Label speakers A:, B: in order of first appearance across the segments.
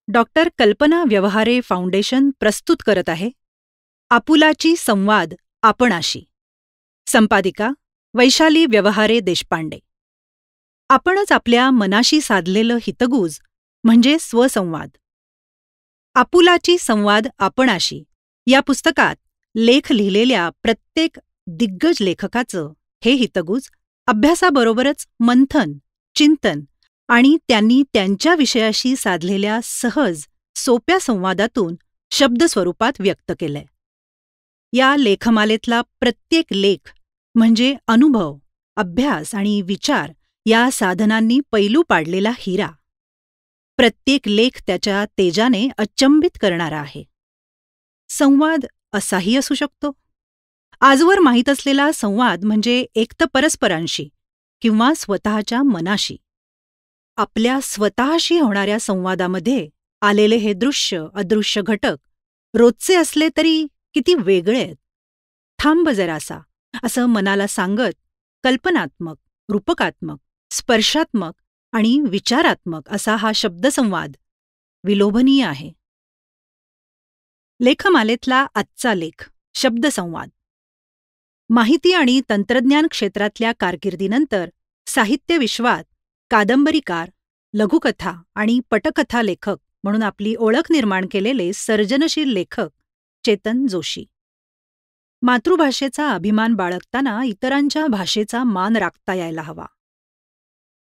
A: Doctor कल्पना Vyavahare foundation प्रस्तुत करत आहे आपुलाची संवाद आपणाशी. संपादिका वैशाली व्यवहारे देशपांडे. आपणच आपल्या मनाशी साधलेलं हितगुज म्हणजे स्वसंवाद. आपुलाची संवाद आपणाशी या पुस्तकात लेख लिहिलेल्या प्रत्येक दिग्गज लेखकाचं हे हितगुज अभ्यासाबरोबरच मंथन, चिंतन आणि त्यांनी त्यांच्या विषयाशी साधलेल्या सहज, सोप्या संवादातून शब्दस्वरूपात व्यक्त केलंय. या लेखमालेतला प्रत्येक लेख म्हणजे अनुभव, अभ्यास आणि विचार या साधनांनी पैलू पाडलेला हिरा. प्रत्येक लेख त्याच्या तेजाने अचंबित करणारा आहे. संवाद असाही असू शकतो. आजवर माहीत असलेला संवाद म्हणजे एक तर परस्परांशी किंवा स्वतःच्या मनाशी. आपल्या स्वतःशी होणाऱ्या संवादामध्ये आलेले हे दृश्य अदृश्य घटक रोजचे असले तरी किती वेगळे आहेत. थांब जरासा असं मनाला सांगत कल्पनात्मक, रूपकात्मक, स्पर्शात्मक आणि विचारात्मक असा हा शब्दसंवाद विलोभनीय आहे. लेखमालेतला आजचा लेख शब्दसंवाद. माहिती आणि तंत्रज्ञान क्षेत्रातल्या कारकिर्दीनंतर साहित्य विश्वात कादंबरीकार, लघुकथा आणि पटकथा लेखक म्हणून आपली ओळख निर्माण केलेले सर्जनशील लेखक चेतन जोशी. मातृभाषेचा अभिमान बाळगताना इतरांच्या भाषेचा मान राखता यायला हवा.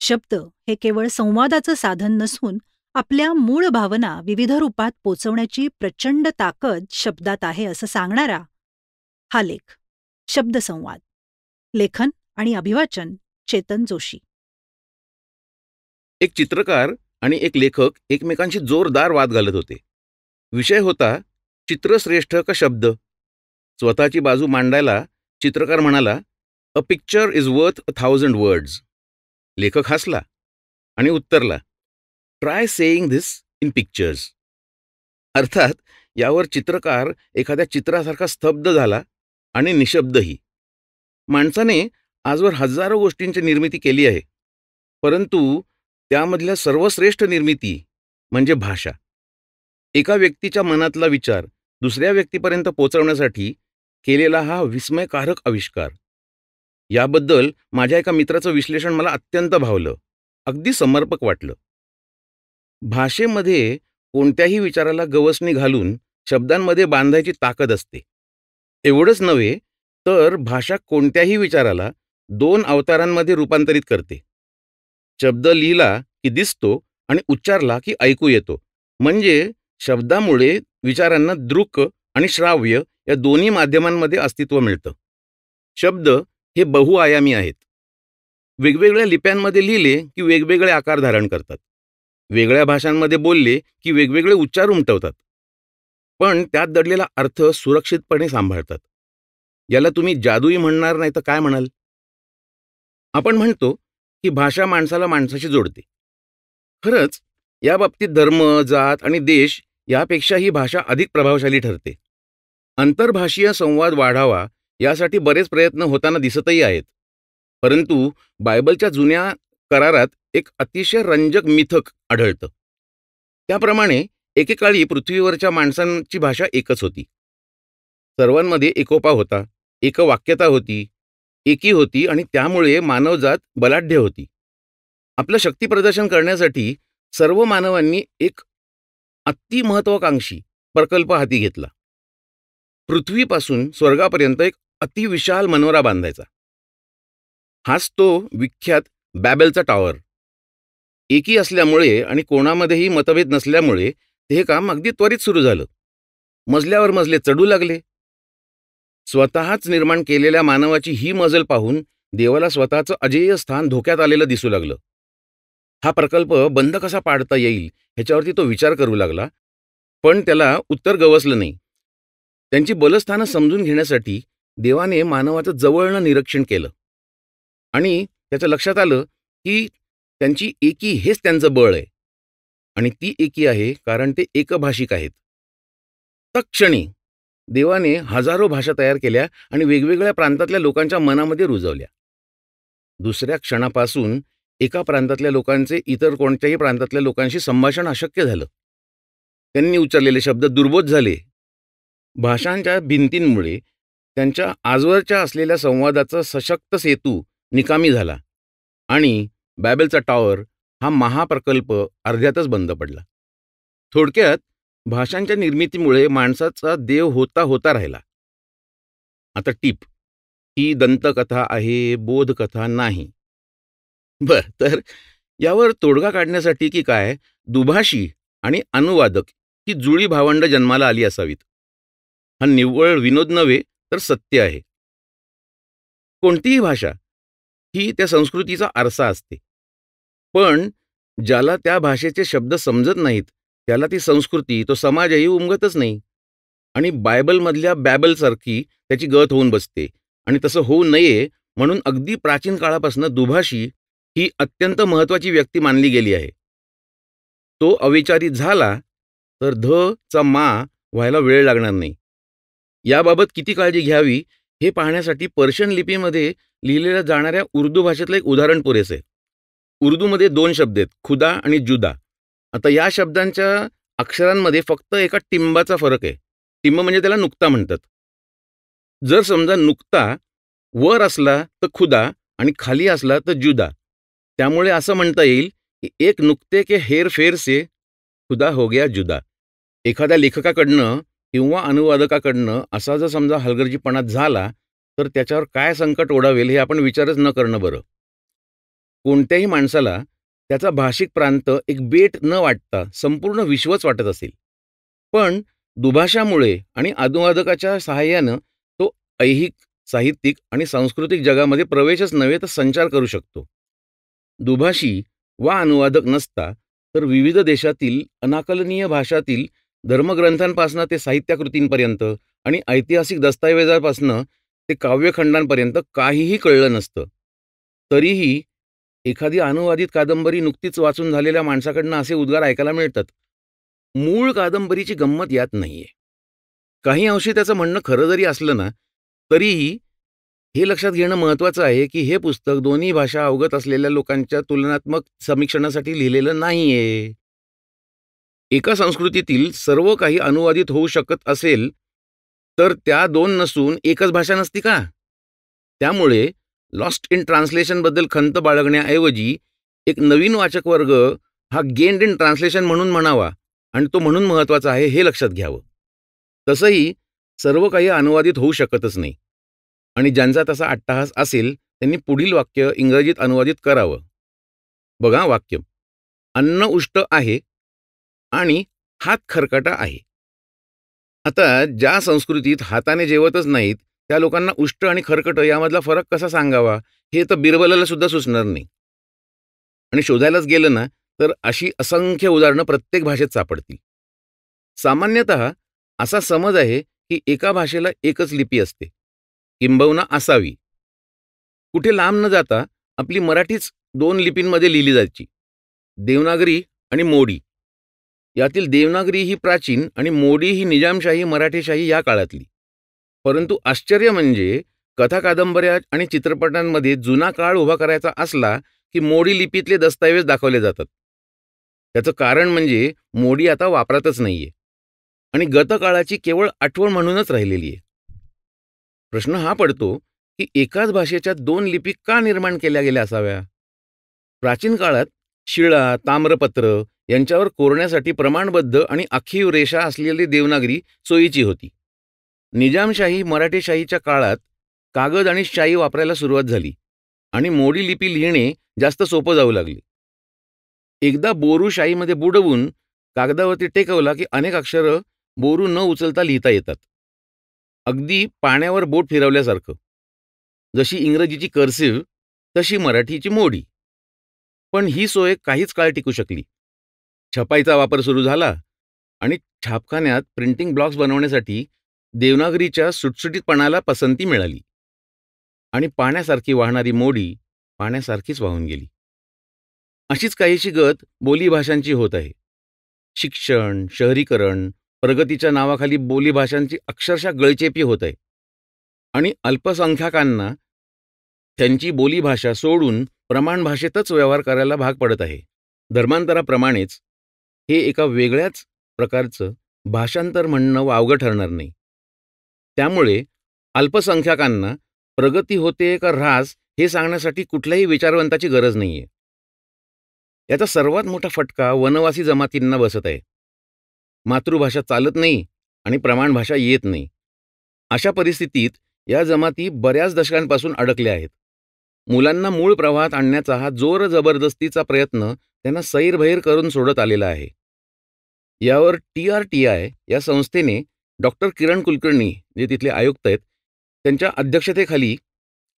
A: शब्द हे केवळ संवादाचं साधन नसून आपल्या मूळ भावना विविध रूपात पोचवण्याची प्रचंड ताकद शब्दात आहे असं सांगणारा हा लेख शब्दसंवाद. लेखन आणि अभिवाचन चेतन जोशी.
B: एक चित्रकार आणि एक लेखक एकमेकांशी जोरदार वाद घालत होते. विषय होता चित्रश्रेष्ठ का शब्द. स्वतःची बाजू मांडायला चित्रकार म्हणाला, a picture is worth 1,000 words. लेखक हसला आणि उत्तरला, try saying this in pictures. अर्थात यावर चित्रकार एखाद्या चित्रासारखा स्तब्ध झाला आणि निशब्दही. माणसाने आजवर हजारो गोष्टींची निर्मिती केली आहे, परंतु त्यामधल्या सर्वश्रेष्ठ निर्मिती म्हणजे भाषा. एका व्यक्तीच्या मनातला विचार दुसऱ्या व्यक्तीपर्यंत पोचवण्यासाठी केलेला हा विस्मयकारक आविष्कार. याबद्दल माझ्या एका मित्राचं विश्लेषण मला अत्यंत भावलं, अगदी समर्पक वाटलं. भाषेमध्ये कोणत्याही विचाराला गवसणी घालून शब्दांमध्ये बांधायची ताकद असते. एवढंच नव्हे तर भाषा कोणत्याही विचाराला 2 अवतारांमध्ये रूपांतरित करते. शब्द लिहिला की दिसतो आणि उच्चारला की ऐकू येतो. म्हणजे शब्दामुळे विचारांना दृक आणि श्राव्य या दोन्ही माध्यमांमध्ये अस्तित्व मिळतं. शब्द हे बहुआयामी आहेत. वेगवेगळ्या लिप्यांमध्ये लिहिले की वेगवेगळे आकार धारण करतात. वेगळ्या भाषांमध्ये बोलले की वेगवेगळे उच्चार उमटवतात. पण त्यात दडलेला अर्थ सुरक्षितपणे सांभाळतात. याला तुम्ही जादूई म्हणणार नाही तर काय म्हणाल? आपण म्हणतो की भाषा माणसाला माणसाशी जोडते. खरंच या बाबतीत धर्म, जात आणि देश यापेक्षा ही भाषा अधिक प्रभावशाली ठरते. आंतरभाषीय संवाद वाढावा यासाठी बरेच प्रयत्न होताना दिसतही आहेत. परंतु बायबलच्या जुन्या करारात एक अतिशय रंजक मिथक आढळतं. त्याप्रमाणे एकेकाळी पृथ्वीवरच्या माणसांची भाषा एकच होती. सर्वांमध्ये एकोपा होता, एकवाक्यता होती, एकी होती आणि त्यामुळे मानवजात बलाढ्य होती. आपलं शक्तीप्रदर्शन करण्यासाठी सर्व मानवांनी एक अतिमहत्वाकांक्षी प्रकल्प हाती घेतला. पृथ्वीपासून स्वर्गापर्यंत एक अतिविशाल मनोरा बांधायचा. हाच तो विख्यात बॅबेलचा टॉवर. एकी असल्यामुळे आणि कोणामध्येही मतभेद नसल्यामुळे हे काम अगदी त्वरित सुरू झालं. मजल्यावर मजले चढू लागले. स्वतःच निर्माण केलेल्या मानवाची ही मजल पाहून देवाला स्वतःचं अजेय स्थान धोक्यात आलेलं दिसू लागलं. हा प्रकल्प बंद कसा पाडता येईल ह्याच्यावरती तो विचार करू लागला, पण त्याला उत्तर गवसलं नाही. त्यांची बलस्थानं समजून घेण्यासाठी देवाने मानवाचं जवळनं निरीक्षण केलं आणि त्याच्या लक्षात आलं की त्यांची एकी हेच त्यांचं बळ आहे आणि ती एकी आहे कारण ते एकभाषिक आहेत. तत्क्षणी देवाने हजारो भाषा तयार केल्या आणि वेगवेगळ्या प्रांतातल्या लोकांच्या मनामध्ये रुजवल्या. दुसऱ्या क्षणापासून एका प्रांतातल्या लोकांचे इतर कोणत्याही प्रांतातल्या लोकांशी संभाषण अशक्य झालं. त्यांनी उच्चारलेले शब्द दुर्बोध झाले. भाषांच्या भिंतींमुळे त्यांच्या आजवरच्या असलेल्या संवादाचा सशक्त सेतू निकामी झाला आणि बॅबेलचा टॉवर हा महाप्रकल्प अर्ध्यातच बंद पडला. थोडक्यात भाषांच्या निर्मितीमुळे माणसाचा देव होता होता राहिला. आता टीप, ही दंतकथा आहे, बोधकथा नाही. तर यावर तोडगा काढण्यासाठी की काय दुभाषी आणि अनुवादक ही जुळी भावंड जन्माला आली असावीत. हा निव्वळ विनोद नव्हे तर सत्य आहे. कोणतीही भाषा ही त्या संस्कृतीचा आरसा असते, पण ज्याला त्या भाषेचे शब्द समजत नाहीत त्याला ती संस्कृती, तो समाजही उमगतच नाही आणि बायबलमधल्या बॅबलसारखी त्याची गत होऊन बसते. आणि तसं होऊ नये म्हणून अगदी प्राचीन काळापासून दुभाषी ही अत्यंत महत्त्वाची व्यक्ती मानली गेली आहे. तो अविचारी झाला तर चा मा व्हायला वेळ लागणार नाही. याबाबत किती काळजी घ्यावी हे पाहण्यासाठी पर्शियन लिपीमध्ये लिहिलेल्या जाणाऱ्या उर्दू भाषेतलं एक उदाहरण पुरेसे आहे. उर्दूमध्ये 2 शब्द आहेत, खुदा आणि जुदा. आता या शब्दांच्या अक्षरांमध्ये फक्त एका टिंबाचा फरक आहे. टिंब म्हणजे त्याला नुक्ता म्हणतात. जर समजा नुक्ता वर असला तर खुदा आणि खाली असला तर जुदा, त्यामुळे असं म्हणता येईल की एक नुक्ते के हेरफेर से खुदा हो गया जुदा. एखाद्या लेखकाकडनं किंवा अनुवादकाकडनं असा जर समजा हलगर्जीपणा झाला तर त्याच्यावर काय संकट ओढावेल हे आपण विचारच न करणं बरं. कोणत्याही माणसाला त्याचा भाषिक प्रांत एक बेट न वाटता संपूर्ण विश्वच वाटत असेल, पण दुभाषामुळे आणि अनुवादकाच्या सहाय्यानं तो ऐहिक, साहित्यिक आणि सांस्कृतिक जगामध्ये प्रवेशच नव्हे तर संचार करू शकतो. दुभाषी वा अनुवादक नसता तर विविध देशातील अनाकलनीय भाषातील धर्मग्रंथांपासून ते साहित्याकृतींपर्यंत आणि ऐतिहासिक दस्तऐवजापासून ते काव्यखंडांपर्यंत काहीही कळलं नसतं. तरीही एखादी अनुवादित कादंबरी नुकतीच वाचून झालेल्या माणसाकडनं असे उद्गार ऐकायला मिळतात. मूळ कादंबरीची गंमत यात नाहीये. काही अंशी त्याचं म्हणणं खरं जरी असलं ना, तरीही हे लक्षात घेणं महत्त्वाचं आहे की हे पुस्तक दोन्ही भाषा अवगत असलेल्या लोकांच्या तुलनात्मक समीक्षणासाठी लिहिलेलं नाहीये. एका संस्कृतीतील सर्व काही अनुवादित होऊ शकत असेल तर त्या 2 नसून एकच भाषा नसती का? त्यामुळे लॉस्ट इन ट्रान्सलेशनबद्दल खंत बाळगण्याऐवजी एक नवीन वाचक वर्ग हा गेन्ड इन ट्रान्सलेशन म्हणून म्हणावा आणि तो म्हणून महत्त्वाचा आहे हे लक्षात घ्यावं. तसंही सर्व काही अनुवादित होऊ शकतच नाही आणि ज्यांचा तसा अट्टहास असेल त्यांनी पुढील वाक्य इंग्रजीत अनुवादित करावं. बघा वाक्य, अन्न उष्ट आहे आणि हात खरकटा आहे. आता ज्या संस्कृतीत हाताने जेवतच नाहीत त्या लोकांना उष्ट आणि खरकट यामधला फरक कसा सांगावा हे तर बिरबलाला सुद्धा सुचणार नाही. आणि शोधायलाच गेलं ना तर अशी असंख्य उदाहरणं प्रत्येक भाषेत सापडतील. सामान्यतः असा समज आहे की एका भाषेला एकच लिपी असते, किंबहुना असावी. कुठे लांब न जाता आपली मराठीच 2 लिपींमध्ये लिहिली जायची, देवनागरी आणि मोडी. यातील देवनागरी ही प्राचीन आणि मोडी ही निजामशाही मराठेशाही या काळातली. परंतु आश्चर्य म्हणजे कथा कादंबऱ्या आणि चित्रपटांमध्ये जुना काळ उभा करायचा असला की मोडी लिपीतले दस्तऐवज दाखवले जातात. त्याचं कारण म्हणजे मोडी आता वापरातच नाहीये आणि गतकाळाची केवळ आठवण म्हणूनच राहिलेली आहे. प्रश्न हा पडतो की एकाच भाषेच्या 2 लिपी का निर्माण केल्या गेल्या असाव्या? प्राचीन काळात शिळा, ताम्रपत्र यांच्यावर कोरण्यासाठी प्रमाणबद्ध आणि आखीव रेषा असलेली देवनागरी सोयीची होती. निजामशाही मराठेशाहीच्या काळात कागद आणि शाई वापरायला सुरुवात झाली आणि मोडी लिपी लिहिणे जास्त सोपं जाऊ लागले. एकदा बोरू शाईमध्ये बुडवून कागदावरती टेकवला की अनेक अक्षरं बोरू न उचलता लिहिता येतात, अगदी पाण्यावर बोट फिरवल्यासारखं. जशी इंग्रजीची कर्सिव्ह तशी मराठीची मोडी. पण ही सोय काहीच काळ टिकू शकली. छपाईचा वापर सुरू झाला आणि छापखान्यात प्रिंटिंग ब्लॉक्स बनवण्यासाठी देवनागरीच्या सुटसुटीतपणाला पसंती मिळाली आणि पाण्यासारखी वाहणारी मोडी पाण्यासारखीच वाहून गेली. अशीच काहीशी गत बोलीभाषांची होत आहे. शिक्षण, शहरीकरण, प्रगतीच्या नावाखाली बोलीभाषांची अक्षरशः गळचेपी होत आहे आणि अल्पसंख्याकांना त्यांची बोलीभाषा सोडून प्रमाण भाषेतच व्यवहार करायला भाग पडत आहे. धर्मांतराप्रमाणेच हे एका वेगळ्याच प्रकारचं भाषांतर म्हणणं वावगं ठरणार नाही. त्यामुळे अल्पसंख्याकांना प्रगती होते का ऱ्हास हे सांगण्यासाठी कुठल्याही विचारवंताची गरज नाहीये. याचा सर्वात मोठा फटका वनवासी जमातींना बसत आहे. मातृभाषा चालत नाही आणि प्रमाण भाषा येत नाही. अशा परिस्थितीत या जमाती बऱ्याच दशकांपासून अडकल्या आहेत. मुलांना मूळ प्रवाहात आणण्याचा हा जोर जबरदस्तीचा प्रयत्न त्यांना सैरभैर करून सोडत आलेला आहे. यावर TRTI या संस्थेने डॉक्टर किरण कुलकर्णी, जे तिथले आयुक्त आहेत, त्यांच्या अध्यक्षतेखाली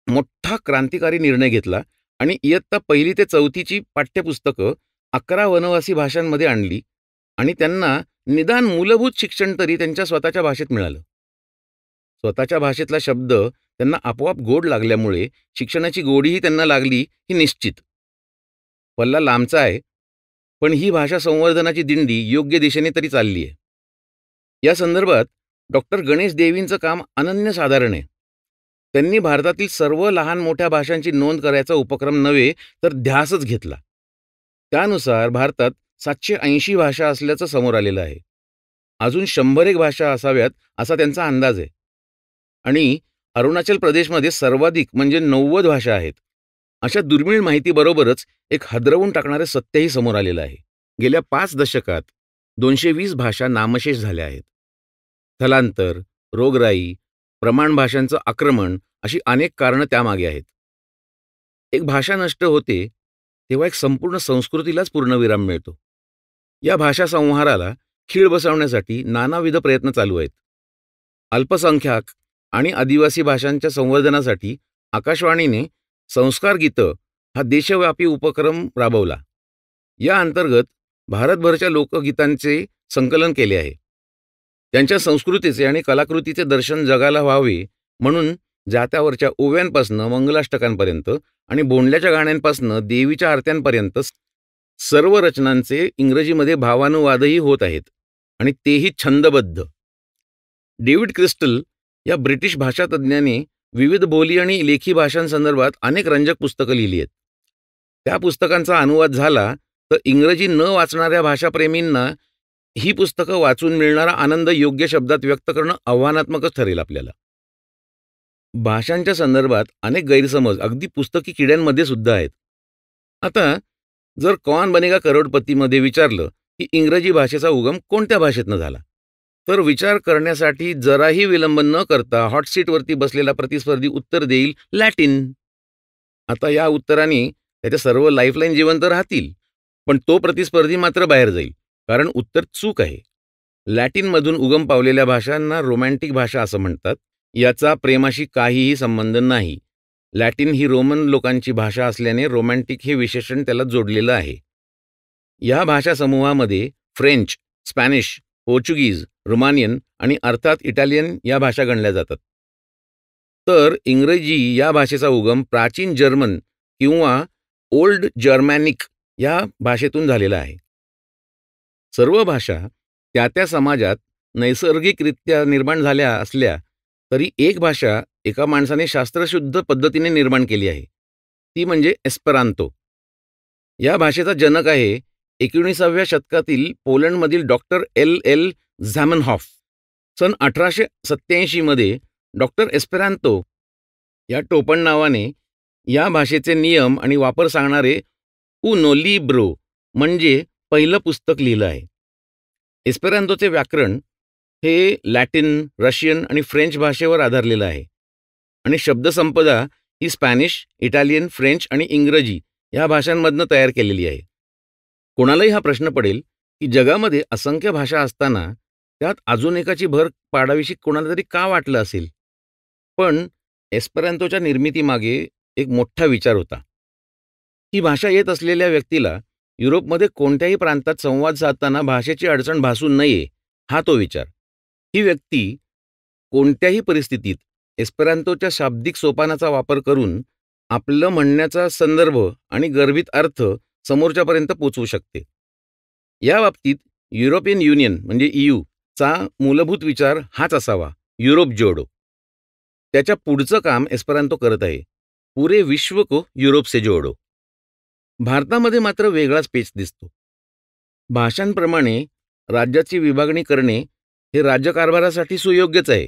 B: मोठा क्रांतिकारी निर्णय घेतला आणि इयत्ता 1ली ते 4थीची पाठ्यपुस्तकं 11 वनवासी भाषांमध्ये आणली आणि त्यांना निदान मूलभूत शिक्षण तरी त्यांच्या स्वतःच्या भाषेत मिळालं. स्वतःच्या भाषेतला शब्द त्यांना आपोआप गोड लागल्यामुळे शिक्षणाची गोडीही त्यांना लागली ही निश्चित. पल्ला लांबचा आहे, पण ही भाषा संवर्धनाची दिंडी योग्य दिशेने तरी चालली आहे. या संदर्भात डॉक्टर गणेश देवींचं काम अनन्यसाधारण आहे. त्यांनी भारतातील सर्व लहान मोठ्या भाषांची नोंद करायचा उपक्रम नव्हे तर ध्यासच घेतला. त्यानुसार भारतात 780 भाषा असल्याचं समोर आलेलं आहे. अजून 100 भाषा असाव्यात असा त्यांचा अंदाज आहे. आणि अरुणाचल प्रदेशमध्ये सर्वाधिक म्हणजे 90 भाषा आहेत. अशा दुर्मिळ माहितीबरोबरच एक हादरवून टाकणारं सत्यही समोर आलेलं आहे. गेल्या 5 दशकात 220 भाषा नामशेष झाल्या आहेत. स्थलांतर, रोगराई, प्रमाण भाषांचं आक्रमण अशी अनेक कारणं त्यामागे आहेत. एक भाषा नष्ट होते तेव्हा एक संपूर्ण संस्कृतीलाच पूर्णविराम मिळतो. या भाषा संहाराला खीळ बसवण्यासाठी नानाविध प्रयत्न चालू आहेत. अल्पसंख्याक आणि आदिवासी भाषांच्या संवर्धनासाठी आकाशवाणीने संस्कार गीतं हा देशव्यापी उपक्रम राबवला. या अंतर्गत भारतभरच्या लोकगीतांचे संकलन केले आहे. त्यांच्या संस्कृतीचे आणि कलाकृतीचे दर्शन जगाला व्हावे म्हणून जात्यावरच्या ओव्यांपासनं मंगलाष्टकांपर्यंत आणि बोंडल्याच्या गाण्यांपासनं देवीच्या आरत्यांपर्यंत सर्व रचनांचे इंग्रजीमध्ये भावानुवादही होत आहेत आणि तेही छंदबद्ध. डेव्हिड क्रिस्टल या ब्रिटिश भाषातज्ञाने विविध बोली आणि लेखी भाषांसंदर्भात अनेक रंजक पुस्तकं लिहिली आहेत. त्या पुस्तकांचा अनुवाद झाला तर इंग्रजी न वाचणाऱ्या भाषाप्रेमींना ही पुस्तकं वाचून मिळणारा आनंद योग्य शब्दात व्यक्त करणं आव्हानात्मकच ठरेल आपल्याला. भाषांच्या संदर्भात अनेक गैरसमज अगदी पुस्तकी किड्यांमध्ये सुद्धा आहेत. आता जर कौन बनेगा करोडपतीमध्ये विचारलं की इंग्रजी भाषेचा उगम कोणत्या भाषेतनं झाला, तर विचार करण्यासाठी जराही विलंब न करता हॉट सीटवरती बसलेला प्रतिस्पर्धी उत्तर देईल लॅटिन. आता या उत्तराने त्याच्या सर्व लाईफलाईन जिवंत राहतील, पण तो प्रतिस्पर्धी मात्र बाहेर जाईल, कारण उत्तर चूक आहे. लॅटिनमधून उगम पावलेल्या भाषांना रोमॅन्टिक भाषा असं म्हणतात. याचा प्रेमाशी काहीही संबंध नाही. लॅटिन ही रोमन लोकांची भाषा असल्याने रोमॅन्टिक हे विशेषण त्याला जोडलेलं आहे. या भाषा समूहामध्ये फ्रेंच, स्पॅनिश, पोर्चुगीज, रुमानियन आणि अर्थात इटालियन या भाषा गणल्या जातात. तर इंग्रजी या भाषेचा उगम प्राचीन जर्मन किंवा ओल्ड जर्मॅनिक या भाषेतून झालेला आहे. सर्व भाषा त्या त्या समाजात नैसर्गिकरित्या निर्माण झाल्या असल्या तरी एक भाषा एका माणसाने शास्त्रशुद्ध पद्धतीने निर्माण केली आहे, ती म्हणजे एस्पेरांतो. या भाषेचा जनक आहे 19व्या शतकातील पोलंडमधील डॉक्टर LL झॅमनहॉफ. सन 1887 डॉक्टर एस्पेरांतो या टोपण नावाने या भाषेचे नियम आणि वापर सांगणारे उनो लिब्रो म्हणजे पहिलं पुस्तक लिहिलं आहे. एस्पेरांतोचे व्याकरण हे लॅटिन, रशियन आणि फ्रेंच भाषेवर आधारलेलं आहे आणि शब्दसंपदा ही स्पॅनिश, इटालियन, फ्रेंच आणि इंग्रजी या भाषांमधनं तयार केलेली आहे. कोणालाही हा प्रश्न पडेल की जगामध्ये असंख्य भाषा असताना त्यात अजून एकाची भर पाडावीशी कोणाला तरी का वाटलं असेल. पण एस्पेरांतोच्या निर्मितीमागे एक मोठा विचार होता. ही भाषा येत असलेल्या व्यक्तीला युरोपमध्ये कोणत्याही प्रांतात संवाद साधताना भाषेची अडचण भासू नये, हा तो विचार. ही व्यक्ती कोणत्याही परिस्थितीत एस्पेरांतोच्या शाब्दिक सोपानाचा वापर करून आपलं म्हणण्याचा संदर्भ आणि गर्भित अर्थ समोरच्यापर्यंत पोचवू शकते. या बाबतीत युरोपियन युनियन म्हणजे EU चा मूलभूत विचार हाच असावा, युरोप जोडो. त्याच्या पुढचं काम एस्पेरांतो करत आहे, पुरे विश्व को युरोप से जोडो. भारतामध्ये मात्र वेगळाच पेच दिसतो. भाषांप्रमाणे राज्याची विभागणी करणे हे राज्यकारभारासाठी सुयोग्यच आहे.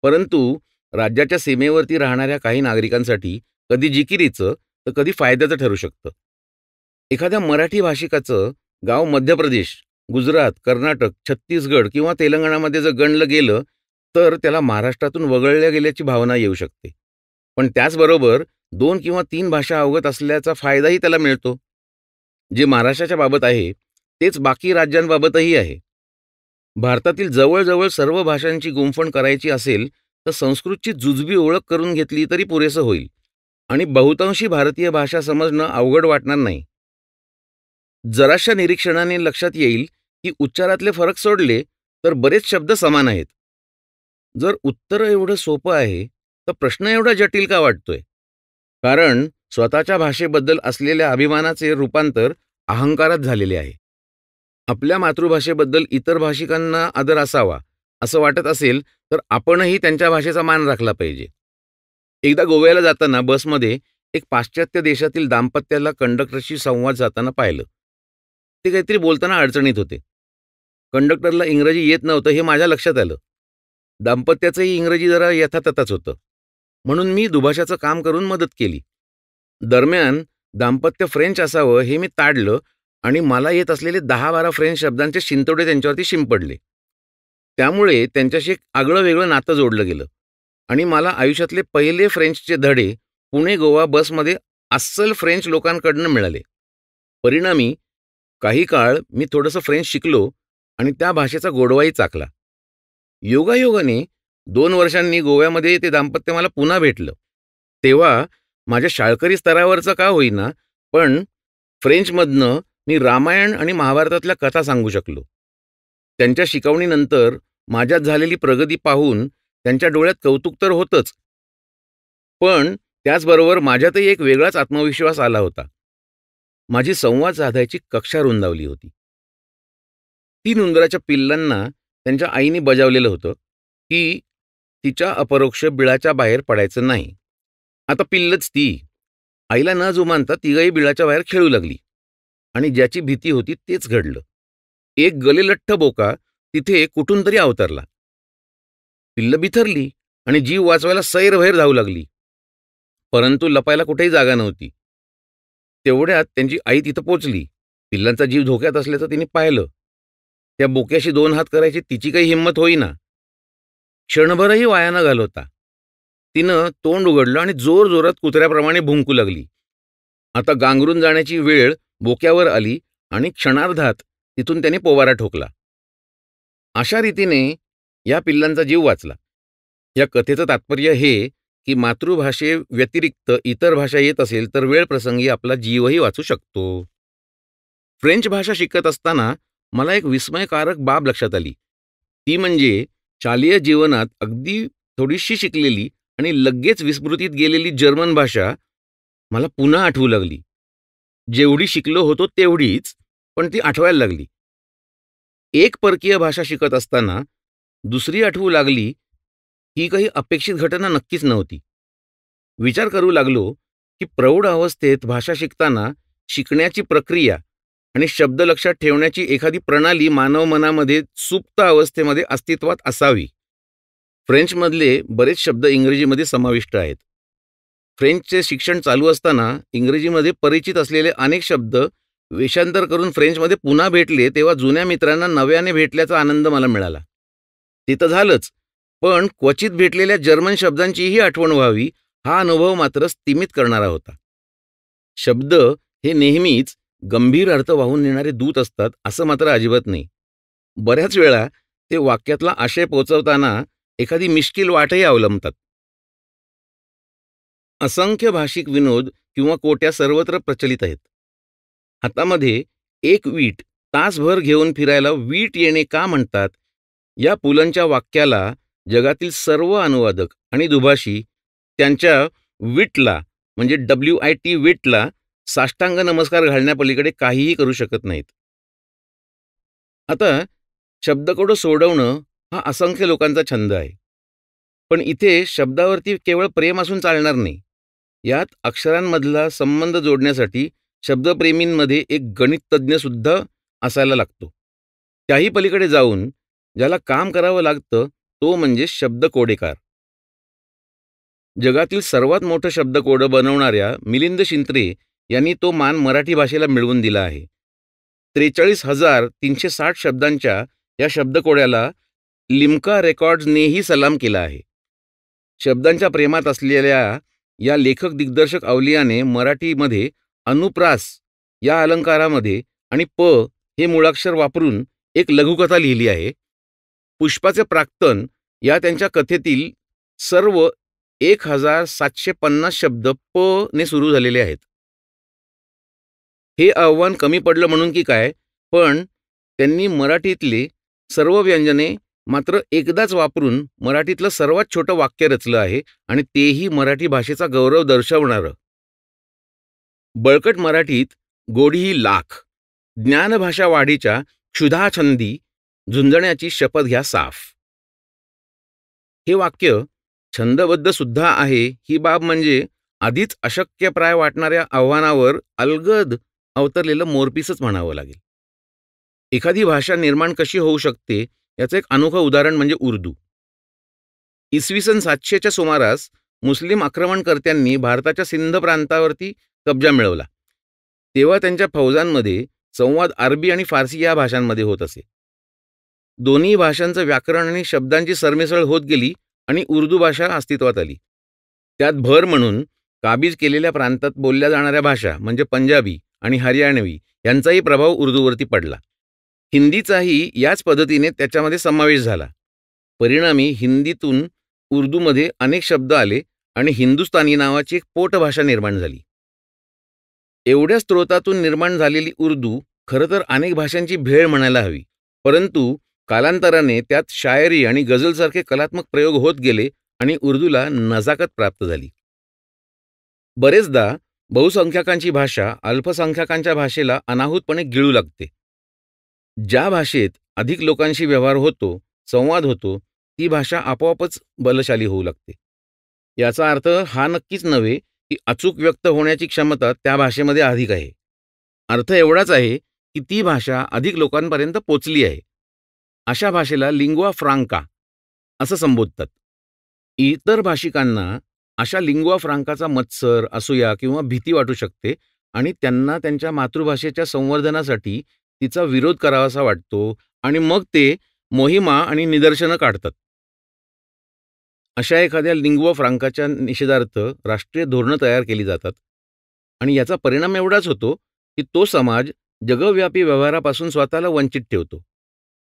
B: परंतु राज्याच्या सीमेवरती राहणाऱ्या काही नागरिकांसाठी कधी जिकिरीचं तर कधी फायद्याचं ठरू शकतं. एखाद्या मराठी भाषिकाचं गाव मध्य प्रदेश, गुजरात, कर्नाटक, छत्तीसगड किंवा तेलंगणामध्ये जर गणलं गेलं, तर त्याला महाराष्ट्रातून वगळल्या गेल्याची भावना येऊ शकते. पण त्याचबरोबर 2 किंवा 3 भाषा अवगत असल्याचा फायदाही त्याला मिळतो. जे महाराष्ट्राच्या बाबत आहे, तेच बाकी राज्यांबाबतही आहे. भारतातील जवळजवळ सर्व भाषांची गुंफण करायची असेल, तर संस्कृतची जुजबी ओळख करून घेतली तरी पुरेसं होईल आणि बहुतांशी भारतीय भाषा समजणं अवघड वाटणार नाही. जराशा निरीक्षणाने लक्षात येईल की उच्चारातले फरक सोडले तर बरेच शब्द समान आहेत. जर उत्तर एवढं सोपं आहे, तर प्रश्न एवढा जटिल का वाटतोय? कारण स्वतःच्या भाषेबद्दल असलेल्या अभिमानाचे रूपांतर अहंकारात झालेले आहे. आपल्या मातृभाषेबद्दल इतर भाषिकांना आदर असावा असं वाटत असेल, तर आपणही त्यांच्या भाषेचा मान राखला पाहिजे. एकदा गोव्याला जाताना बसमध्ये एक पाश्चात्य देशातील दाम्पत्याला कंडक्टरशी संवाद साधताना पाहिलं. ते काहीतरी बोलताना अडचणीत होते. कंडक्टरला इंग्रजी येत नव्हतं हे माझ्या लक्षात आलं. दाम्पत्याचंही इंग्रजी जरा यथातथाच होतं. म्हणून मी दुभाषाचं काम करून मदत केली. दरम्यान दाम्पत्य फ्रेंच असावं हे मी ताडलं आणि मला येत असलेले 10-12 फ्रेंच शब्दांचे शिंतोडे त्यांच्यावरती शिंपडले. त्यामुळे त्यांच्याशी एक आगळं वेगळं नातं जोडलं गेलं आणि मला आयुष्यातले पहिले फ्रेंचचे धडे पुणे गोवा बसमध्ये अस्सल फ्रेंच लोकांकडनं मिळाले. परिणामी काही काळ मी थोडंसं फ्रेंच शिकलो आणि त्या भाषेचा गोडवाही चाखला. योगायोगाने 2 वर्षांनी गोव्यामध्ये ते दाम्पत्य मला पुन्हा भेटलं. तेव्हा माझ्या शाळकरी स्तरावरचं का होईना, पण फ्रेंचमधनं मी रामायण आणि महाभारतातल्या कथा सांगू शकलो. त्यांच्या शिकवणीनंतर माझ्यात झालेली प्रगती पाहून त्यांच्या डोळ्यात कौतुक तर होतंच, पण त्याचबरोबर माझ्यातही एक वेगळाच आत्मविश्वास आला होता. माझी संवाद साधायची कक्षा रुंदावली होती. 3 उंदराच्या पिल्लांना त्यांच्या आईने बजावलेलं होतं की तिच्या अपरोक्ष बिळाच्या बाहेर पडायचं नाही. आता पिल्लच ती. आईला न जुमानता तिघंही बिळाच्या बाहेर खेळू लागली आणि ज्याची भीती होती तेच घडलं. एक गलेलठ्ठ बोका तिथे कुठून तरी अवतरला. पिल्लं बिथरली आणि जीव वाचवायला सैरभैर धावू लागली. परंतु लपायला कुठेही जागा नव्हती. तेवढ्यात त्यांची आई तिथं पोचली. पिल्लांचा जीव धोक्यात असल्याचं तिने पाहिलं. त्या बोक्याशी 2 हात करायची तिची काही हिंमत होईना. क्षणभरही वाया न घालवता तिनं तोंड उघडलं आणि जोरजोरात कुत्र्याप्रमाणे भुंकू लागली. आता गांगरून जाण्याची वेळ बोक्यावर आली आणि क्षणार्धात तिथून त्याने पोवारा ठोकला. अशा रीतीने या पिल्लांचा जीव वाचला. या कथेचं तात्पर्य हे की मातृभाषे व्यतिरिक्त इतर भाषा येत असेल तर वेळ प्रसंगी आपला जीवही वाचू शकतो. फ्रेंच भाषा शिकत असताना मला एक विस्मयकारक बाब लक्षात आली. ती म्हणजे शालेय जीवनात अगदी थोडीशी शिकलेली आणि लगेच विस्मृतीत गेलेली जर्मन भाषा मला पुन्हा आठवू लागली. जेवढी शिकलो होतो तेवढीच, पण ती आठवायला लागली. एक परकीय भाषा शिकत असताना दुसरी आठवू लागली ही काही अपेक्षित घटना नक्कीच नव्हती. विचार करू लागलो की प्रौढ अवस्थेत भाषा शिकताना शिकण्याची प्रक्रिया आणि शब्द लक्षात ठेवण्याची एखादी प्रणाली मानव मनामध्ये सुप्त अवस्थेमध्ये अस्तित्वात असावी. फ्रेंचमधले बरेच शब्द इंग्रजीमध्ये समाविष्ट आहेत. फ्रेंचचे शिक्षण चालू असताना इंग्रजीमध्ये परिचित असलेले अनेक शब्द वेषांतर करून फ्रेंचमध्ये पुन्हा भेटले तेव्हा जुन्या मित्रांना नव्याने भेटल्याचा आनंद मला मिळाला. ते तर झालंच, पण क्वचित भेटलेल्या जर्मन शब्दांचीही आठवण व्हावी हा अनुभव मात्र स्तिमित करणारा होता. शब्द हे नेहमीच गंभीर अर्थ वाहून नेणारे दूत असतात असं मात्र अजिबात नाही. बऱ्याच वेळा ते वाक्यातला आशय पोचवताना एखादी मिश्कील वाटही अवलंबतात. असंख्य भाषिक विनोद किंवा कोट्या सर्वत्र प्रचलित आहेत. हातामध्ये एक वीट तासभर घेऊन फिरायला वीट येणे का म्हणतात, या पुलंच्या वाक्याला जगातील सर्व अनुवादक आणि दुभाषी त्यांच्या विटला म्हणजे WIT विटला साष्टांग नमस्कार घालण्यापलीकडे काहीही करू शकत नाहीत. आता शब्दकोडं सोडवणं हा असंख्य लोकांचा छंद आहे. पण इथे शब्दावरती केवळ प्रेम असून चालणार नाही. यात अक्षरांमधला संबंध जोडण्यासाठी शब्दप्रेमींमध्ये एक गणिततज्ज्ञ सुद्धा असायला लागतो. त्याही पलीकडे जाऊन ज्याला काम करावं लागतं तो म्हणजे शब्दकोडेकार. जगातील सर्वात मोठं शब्दकोडं बनवणाऱ्या मिलिंद शिंत्रे यांनी तो मान मराठी भाषेला मिळवून दिला आहे. 43,360 शब्दांच्या या शब्दकोड्याला लिम्का रेकॉर्ड्सनेही सलाम केला आहे. शब्दांच्या प्रेमात असलेल्या या लेखक दिग्दर्शक अवलियाने मराठीमध्ये अनुप्रास या अलंकारामध्ये आणि प हे मूळाक्षर वापरून एक लघुकथा लिहिली आहे. पुष्पाचे प्राक्तन या त्यांच्या कथेतील सर्व 1,750 शब्द प ने सुरू झालेले आहेत. हे आव्हान कमी पडलं म्हणून की काय, पण त्यांनी मराठीतले सर्व व्यंजने मात्र एकदाच वापरून मराठीतलं सर्वात छोटं वाक्य रचलं आहे आणि तेही मराठी भाषेचा गौरव दर्शवणारं. बळकट मराठीत गोडी ही लाख, ज्ञानभाषा वाढीच्या क्षुधाछंदी झुंजण्याची शपथ घ्या साफ. हे वाक्य छंदबद्ध सुद्धा आहे. ही बाब म्हणजे आधीच अशक्यप्राय वाटणाऱ्या आव्हानावर अलगद अवतरलेलं मोरपीसच म्हणावं लागेल. एखादी भाषा निर्माण कशी होऊ शकते याचं एक अनोखं उदाहरण म्हणजे उर्दू. इसवी सन 700च्या सुमारास मुस्लिम आक्रमणकर्त्यांनी भारताच्या सिंध प्रांतावरती कब्जा मिळवला. तेव्हा त्यांच्या फौजांमध्ये संवाद अरबी आणि फारसी या भाषांमध्ये होत असे. दोन्ही भाषांचं व्याकरण आणि शब्दांची सरमिसळ होत गेली आणि उर्दू भाषा अस्तित्वात आली. त्यात भर म्हणून काबीज केलेल्या प्रांतात बोलल्या जाणाऱ्या भाषा म्हणजे पंजाबी आणि हरियाणवी यांचाही प्रभाव उर्दूवरती पडला. हिंदीचाही याच पद्धतीने त्याच्यामध्ये समावेश झाला. परिणामी हिंदीतून उर्दूमध्ये अनेक शब्द आले आणि हिंदुस्तानी नावाची एक पोटभाषा निर्माण झाली. एवढ्या स्रोतातून निर्माण झालेली उर्दू खरं तर अनेक भाषांची भेळ म्हणायला हवी, परंतु कालांतराने त्यात शायरी आणि गझलसारखे कलात्मक प्रयोग होत गेले आणि उर्दूला नजाकत प्राप्त झाली. बरेचदा बहुसंख्याकांची भाषा अल्पसंख्याकांच्या भाषेला अनाहूतपणे गिळू लागते. ज्या भाषेत अधिक लोकांशी व्यवहार होतो, संवाद होतो, ती भाषा आपोआपच बलशाली होऊ लागते. याचा अर्थ हा नक्कीच नव्हे की अचूक व्यक्त होण्याची क्षमता त्या भाषेमध्ये अधिक आहे. अर्थ एवढाच आहे की ती भाषा अधिक लोकांपर्यंत पोचली आहे. अशा भाषेला लिंग्वा फ्रांका असं संबोधतात. इतर भाषिकांना अशा लिंग्वा फ्रांकाचा मत्सर, असूया किंवा भीती वाटू शकते आणि त्यांना त्यांच्या मातृभाषेच्या संवर्धनासाठी तिचा विरोध करावासा वाटतो आणि मग ते मोहिमा आणि निदर्शनं काढतात. अशा एखाद्या लिंग्वा फ्रांकाच्या निषेधार्थ राष्ट्रीय धोरणं तयार केली जातात आणि याचा परिणाम एवढाच होतो की तो समाज जगव्यापी व्यवहारापासून स्वतःला वंचित ठेवतो.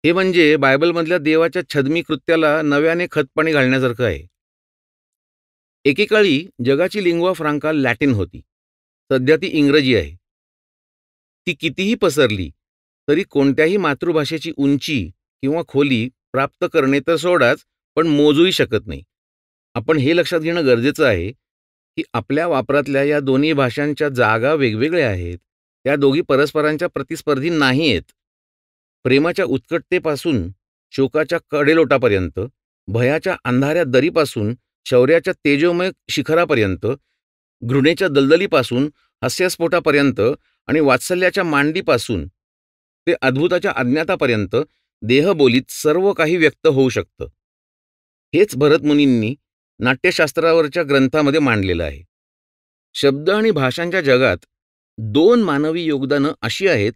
B: हे म्हणजे बायबलमधल्या देवाच्या छद्मी कृत्याला नव्याने खतपाणी घालण्यासारखं आहे. एकेकाळी जगाची लिंग्वा फ्रांका लॅटिन होती. सध्या ती इंग्रजी आहे. ती कितीही पसरली तरी कोणत्याही मातृभाषेची उंची किंवा खोली प्राप्त करणे तर सोडाच, पण मोजूही शकत नाही. आपण हे लक्षात घेणं गरजेचं आहे की आपल्या वापरातल्या या दोन्ही भाषांच्या जागा वेगवेगळ्या आहेत. त्या दोघी परस्परांच्या प्रतिस्पर्धी नाही आहेत. प्रेमाच्या उत्कटतेपासून शोकाच्या कडेलोटापर्यंत, भयाच्या अंधाऱ्या दरीपासून शौर्याच्या तेजोमय शिखरापर्यंत, घृणेच्या दलदलीपासून हास्यस्फोटापर्यंत आणि वात्सल्याच्या मांडीपासून ते अद्भुताच्या अज्ञातापर्यंत देहबोलीत सर्व काही व्यक्त होऊ शकतं. हेच भरतमुनींनी नाट्यशास्त्रावरच्या ग्रंथामध्ये मांडलेलं आहे. शब्द आणि भाषांच्या जगात दोन मानवी योगदानं अशी आहेत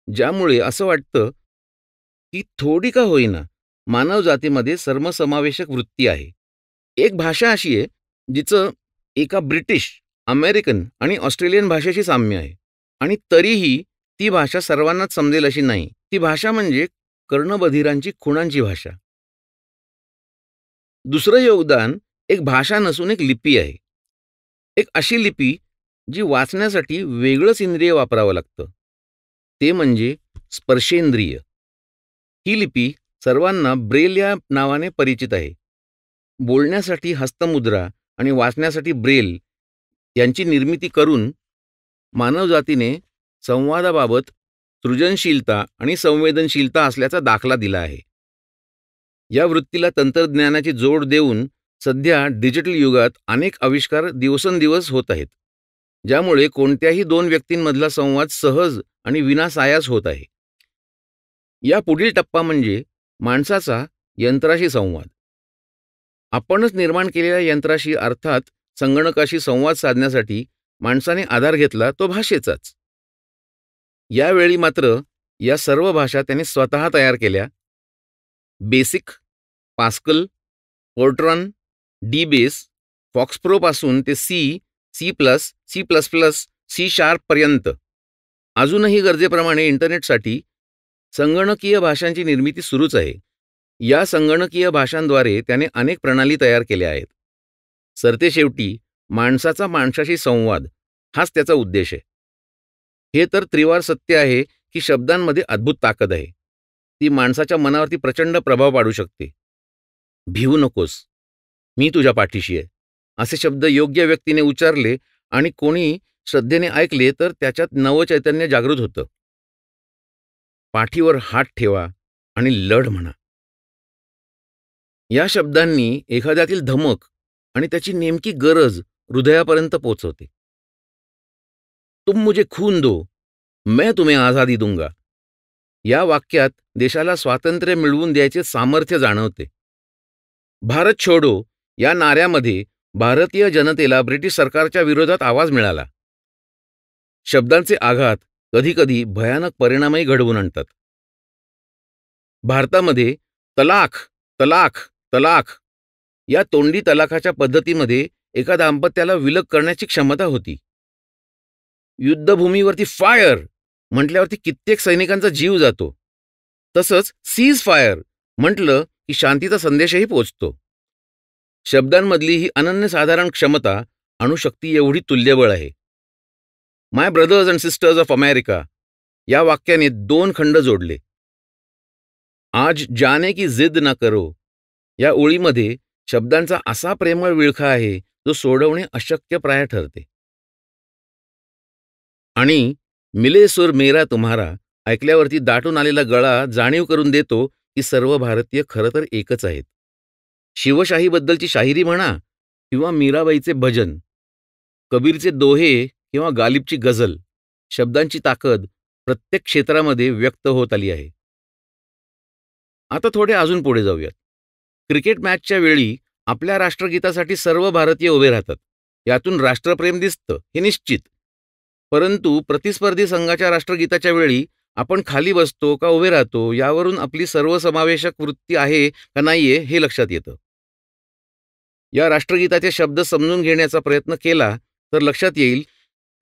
B: ज्यामुळे असं वाटतं की थोडी का होईना मानवजातीमध्ये सर्वसमावेशक वृत्ती आहे. एक भाषा अशी आहे जिचं एका ब्रिटिश, अमेरिकन आणि ऑस्ट्रेलियन भाषेशी साम्य आहे आणि तरीही ती भाषा सर्वांनाच समजेल अशी नाही. ती भाषा म्हणजे कर्णबधिरांची खुणांची भाषा. दुसरं योगदान एक भाषा नसून एक लिपी आहे. एक अशी लिपी जी वाचण्यासाठी वेगळंच इंद्रिय वापरावं लागतं. ते म्हणजे स्पर्शेंद्रिय. ही लिपी सर्वांना ब्रेल या नावाने परिचित आहे. बोलण्यासाठी हस्तमुद्रा आणि वाचण्यासाठी ब्रेल यांची निर्मिती करून मानवजातीने संवादाबाबत सृजनशीलता आणि संवेदनशीलता असल्याचा दाखला दिला आहे. या वृत्तीला तंत्रज्ञानाची जोड देऊन सध्या डिजिटल युगात अनेक आविष्कार दिवसेंदिवस होत आहेत, ज्यामुळे कोणत्याही दोन व्यक्तींमधला संवाद सहज आणि विनासायास होत आहे. या पुढील टप्पा म्हणजे माणसाचा यंत्राशी संवाद. आपणच निर्माण केलेल्या यंत्राशी अर्थात संगणकाशी संवाद साधण्यासाठी माणसाने आधार घेतला तो भाषेचाच. यावेळी मात्र या सर्व भाषा त्याने स्वतः तयार केल्या. BASIC, Pascal, Fortran, dBase, FoxPro पासून ते C, C plus, C plus plus, C sharp पर्यंत अजूनही गरजेप्रमाणे इंटरनेटसाठी संगणकीय भाषांची निर्मिती सुरूच आहे. या संगणकीय भाषांद्वारे त्याने अनेक प्रणाली तयार केल्या आहेत. सरतेशेवटी माणसाचा माणसाशी संवाद हाच त्याचा उद्देश आहे. हे तर त्रिवार सत्य आहे की शब्दांमध्ये अद्भुत ताकद आहे. ती माणसाच्या मनावरती प्रचंड प्रभाव पाडू शकते. भिवू नकोस, मी तुझ्या पाठीशी आहे, असे शब्द योग्य व्यक्तीने उच्चारले आणि कोणी श्रद्धेने ऐकले तर त्याच्यात नवचैतन्य जागृत होतं. पाठीवर हात ठेवा आणि लढ म्हणा. या शब्दांनी एखाद्यातील धमक आणि त्याची नेमकी गरज हृदयापर्यंत पोचवते. तुम मुझे खून दो, मैं तुम्हें आझादी दूंगा. या वाक्यात देशाला स्वातंत्र्य मिळवून द्यायचे सामर्थ्य जाणवते. भारत छोडो या नाऱ्यामध्ये भारतीय जनतेला ब्रिटिश सरकारच्या विरोधात आवाज मिळाला. शब्दांचे आघात कधीकधी भयानक परिणामही घडवून आणतात. भारतामध्ये तलाक, तलाक, तलाक या तोंडी तलाकाच्या पद्धतीमध्ये एका दाम्पत्याला विलग करण्याची क्षमता होती. युद्धभूमीवरती फायर म्हटल्यावरती कित्येक सैनिकांचा जीव जातो. तसंच सीज फायर म्हटलं की शांतीचा संदेशही पोचतो. शब्दांमधली ही अनन्यसाधारण क्षमता अणुशक्ती एवढी तुल्यबळ आहे. My brothers and sisters of America या वाक्याने 2 खंड जोडले. आज जाने की जिद ना करो या ओळीमध्ये शब्दांचा असा प्रेमळ विळखा आहे जो सोडवणे अशक्यप्राय ठरते. आणि मिले सुर मेरा तुम्हारा ऐकल्यावरती दाटून आलेला गळा जाणीव करून देतो की सर्व भारतीय खरं तर एकच आहेत. शिवशाहीबद्दलची शाहिरी म्हणा किंवा मीराबाईचे भजन, कबीरचे दोहे किंवा गालिबची गझल, शब्दांची ताकद प्रत्येक क्षेत्रामध्ये व्यक्त होत आली आहे. आता थोडे अजून पुढे जाऊयात. क्रिकेट मॅचच्या वेळी आपल्या राष्ट्रगीतासाठी सर्व भारतीय उभे राहतात. यातून राष्ट्रप्रेम दिसतं हे निश्चित. परंतु प्रतिस्पर्धी संघाच्या राष्ट्रगीताच्या वेळी आपण खाली बसतो का उभे राहतो यावरून आपली सर्वसमावेशक वृत्ती आहे का नाहीये हे लक्षात येतं. या राष्ट्रगीताचे शब्द समजून घेण्याचा प्रयत्न केला तर लक्षात येईल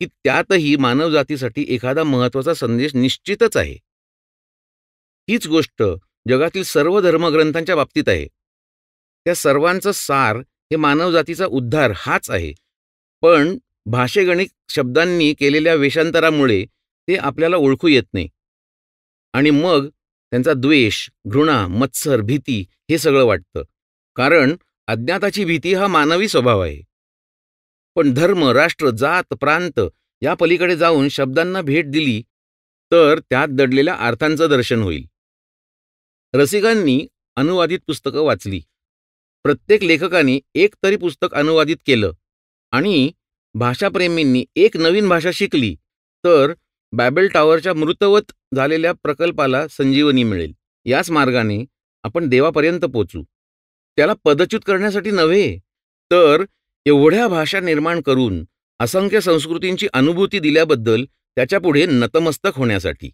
B: की त्यातही मानवजातीसाठी एखादा महत्त्वाचा संदेश निश्चितच आहे. हीच गोष्ट जगातील सर्व धर्मग्रंथांच्या बाबतीत आहे. त्या सर्वांचं सार हे मानवजातीचा उद्धार हाच आहे. पण भाषेगणिक शब्दांनी केलेल्या वेषांतरामुळे ते आपल्याला ओळखू येत नाही आणि मग त्यांचा द्वेष, घृणा, मत्सर, भीती हे सगळं वाटतं. कारण अज्ञाताची भीती हा मानवी स्वभाव आहे. पण धर्म, राष्ट्र, जात, प्रांत या पलीकडे जाऊन शब्दांना भेट दिली तर त्यात दडलेल्या अर्थांचं दर्शन होईल. रसिकांनी अनुवादित पुस्तकं वाचली. प्रत्येक लेखकाने एक तरी पुस्तक अनुवादित केलं आणि भाषाप्रेमींनी एक नवीन भाषा शिकली तर बॅबेल टॉवरच्या मृतवत झालेल्या प्रकल्पाला संजीवनी मिळेल. याच मार्गाने आपण देवापर्यंत पोचू. त्याला पदच्युत करण्यासाठी नव्हे तर एवढ्या भाषा निर्माण करून असंख्य संस्कृतींची अनुभूती दिल्याबद्दल त्याच्यापुढे नतमस्तक होण्यासाठी.